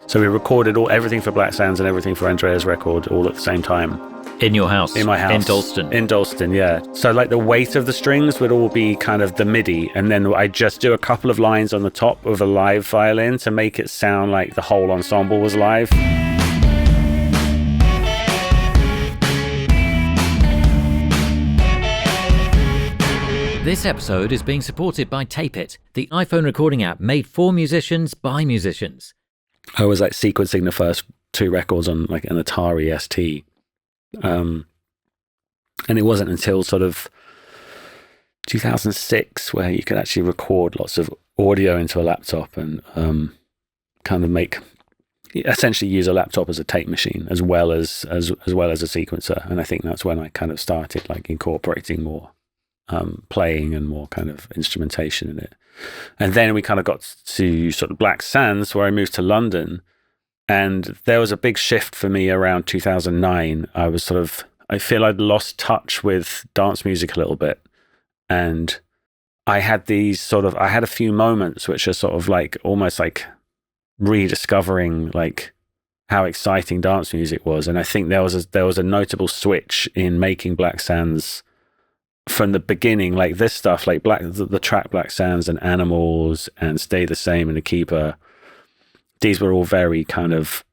So we recorded everything for Black Sands and everything for Andrea's record all at the same time. In your house? In my house. In Dalston? In Dalston, yeah. So like the weight of the strings would all be kind of the MIDI, and then I'd just do a couple of lines on the top of a live violin to make it sound like the whole ensemble was live. This episode is being supported by Tape It, the iPhone recording app made for musicians by musicians. I was like sequencing the first 2 records on like an Atari ST. And it wasn't until sort of 2006 where you could actually record lots of audio into a laptop and kind of essentially use a laptop as a tape machine as well as a sequencer. And I think that's when I kind of started like incorporating more playing and more kind of instrumentation in it. And then we kind of got to sort of Black Sands, where I moved to London, and there was a big shift for me around 2009. I feel I'd lost touch with dance music a little bit, and I had a few moments which are sort of like almost like rediscovering like how exciting dance music was. And I think there was a notable switch in making Black Sands from the beginning. Like this stuff, like the track Black Sands and Animals and Stay the Same and The Keeper, these were all very kind of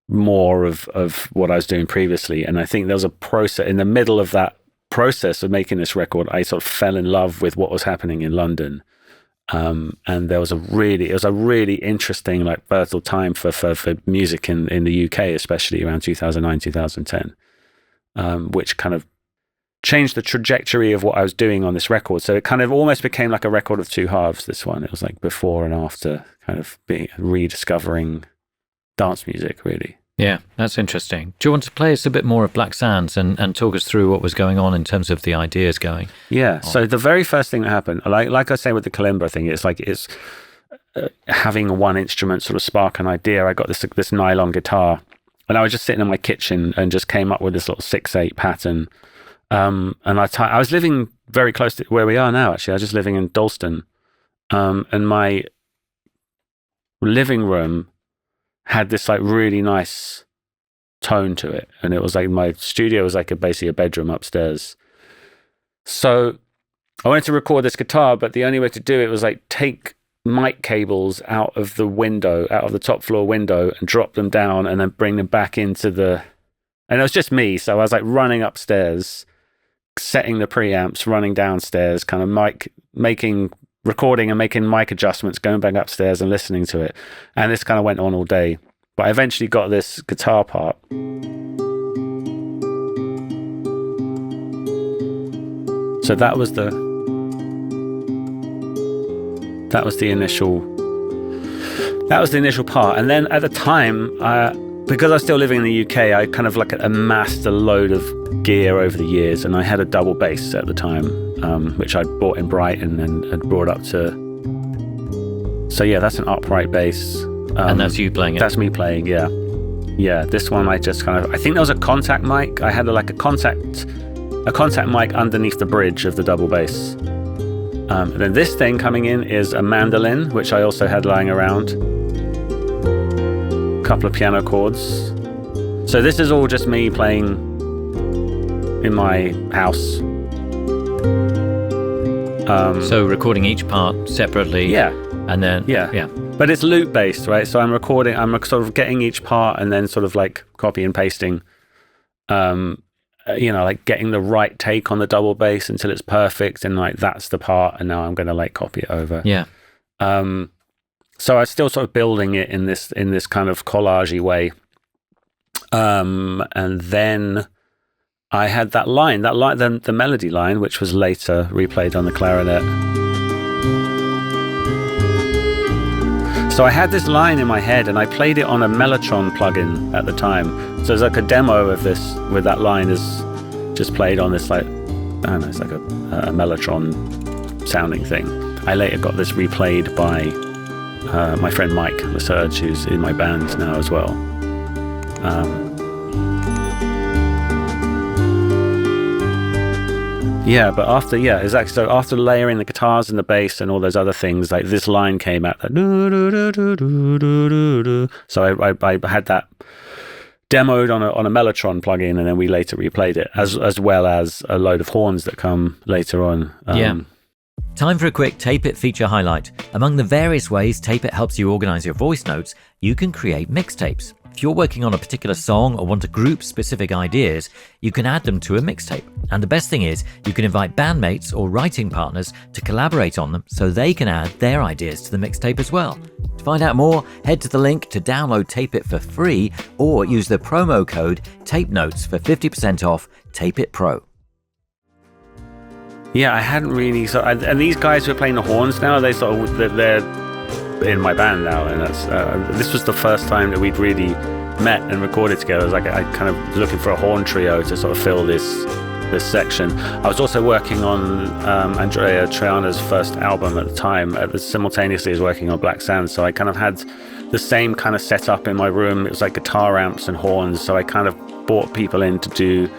more of what I was doing previously. And I think there was a process in the middle of that process of making this record. I sort of fell in love with what was happening in London. And it was a really interesting, like fertile time for music in the UK, especially around 2009, 2010, which kind of changed the trajectory of what I was doing on this record. So it kind of almost became like a record of 2 halves, this one. It was like before and after, kind of rediscovering dance music, really. Yeah, that's interesting. Do you want to play us a bit more of Black Sands and talk us through what was going on in terms of the ideas going? Yeah, so the very first thing that happened, like I say with the kalimba thing, it's having one instrument sort of spark an idea. I got this nylon guitar, and I was just sitting in my kitchen and just came up with this little 6/8 pattern. And I was living very close to where we are now, actually. I was just living in Dalston. And my living room had this like really nice tone to it. And it was like my studio was like basically a bedroom upstairs. So I wanted to record this guitar, but the only way to do it was like take mic cables out of the top floor window and drop them down and then bring them back into and it was just me. So I was like running upstairs, setting the preamps, running downstairs, kind of recording and making mic adjustments, going back upstairs and listening to it. And this kind of went on all day. But I eventually got this guitar part. So that was the initial part. And then at the time, because I was still living in the UK, I kind of like amassed a load of gear over the years, and I had a double bass at the time, which I'd bought in Brighton and had brought up to. So yeah, that's an upright bass. And that's you playing it? That's me playing, yeah. Yeah, this one I just kind of, I think there was a contact mic. I had a contact mic underneath the bridge of the double bass. And then this thing coming in is a mandolin, which I also had lying around. Couple of piano chords. So this is all just me playing in my house. So recording each part separately. Yeah. And then yeah. But it's loop based, right? So I'm sort of getting each part and then sort of like copy and pasting. Like getting the right take on the double bass until it's perfect, and like that's the part, and now I'm going to like copy it over. Yeah. So I was still sort of building it in this kind of collage-y way. And then I had that line, the melody line, which was later replayed on the clarinet. So I had this line in my head, and I played it on a Mellotron plugin at the time. So there's like a demo of this with that line is just played on this, like, I don't know, it's like a Mellotron sounding thing. I later got this replayed by my friend Mike Lasurge, who's in my band now as well. Yeah, but exactly. So after layering the guitars and the bass and all those other things, like this line came out. So I had that demoed on a Mellotron plugin, and then we later replayed it, as well as a load of horns that come later on. Time for a quick Tape It feature highlight. Among the various ways Tape It helps you organize your voice notes, you can create mixtapes. If you're working on a particular song or want to group specific ideas, you can add them to a mixtape. And the best thing is, you can invite bandmates or writing partners to collaborate on them so they can add their ideas to the mixtape as well. To find out more, head to the link to download Tape It for free or use the promo code TAPENOTES for 50% off Tape It Pro. Yeah, I hadn't really. And these guys who are playing the horns now, they're in my band now, and this was the first time that we'd really met and recorded together. It was like I kind of was looking for a horn trio to sort of fill this section. I was also working on Andrea Triana's first album at the time, simultaneously as working on Black Sands, so I kind of had the same kind of setup in my room. It was like guitar amps and horns, so I kind of brought people in to do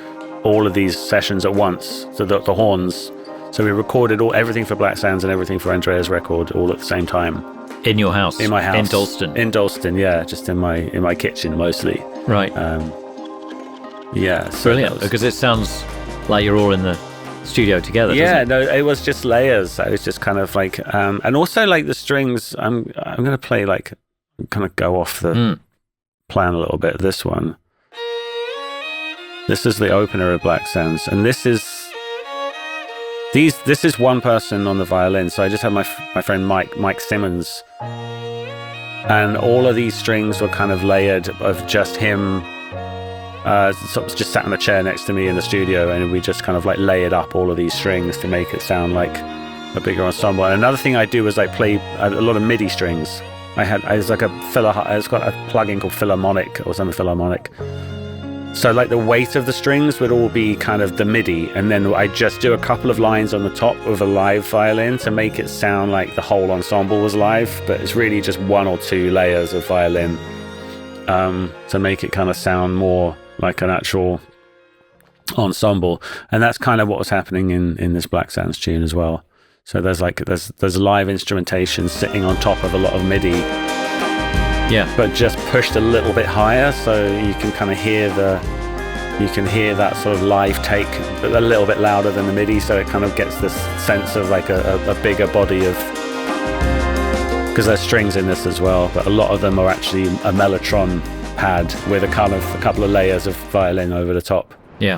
all of these sessions at once, so the horns. So we recorded everything for Black Sands and everything for Andrea's record all at the same time. In your house? In my house. In Dalston? In Dalston, yeah. Just in my kitchen, mostly. Right. Yeah. So brilliant, because it sounds like you're all in the studio together, yeah, doesn't it? No, it was just layers. I was just kind of like... and also, like, the strings, I'm going to play, like, kind of go off the plan a little bit, this one. This is the opener of Black Sands, and this is one person on the violin. So I just had my friend Mike Simmons, and all of these strings were kind of layered of just him. Sort of just sat on a chair next to me in the studio, and we just kind of like layered up all of these strings to make it sound like a bigger ensemble. And another thing I do was I play a lot of MIDI strings. I was like it's got a plugin called Philharmonic or something Philharmonic. So like the weight of the strings would all be kind of the MIDI, and then I just do a couple of lines on the top of a live violin to make it sound like the whole ensemble was live, but it's really just one or two layers of violin to make it kind of sound more like an actual ensemble. And that's kind of what was happening in this Black Sands tune as well. So there's live instrumentation sitting on top of a lot of MIDI. Yeah, but just pushed a little bit higher, so you can kind of hear that sort of live take, but a little bit louder than the MIDI, so it kind of gets this sense of like a bigger body of, because there's strings in this as well, but a lot of them are actually a Mellotron pad with a couple of layers of violin over the top. Yeah.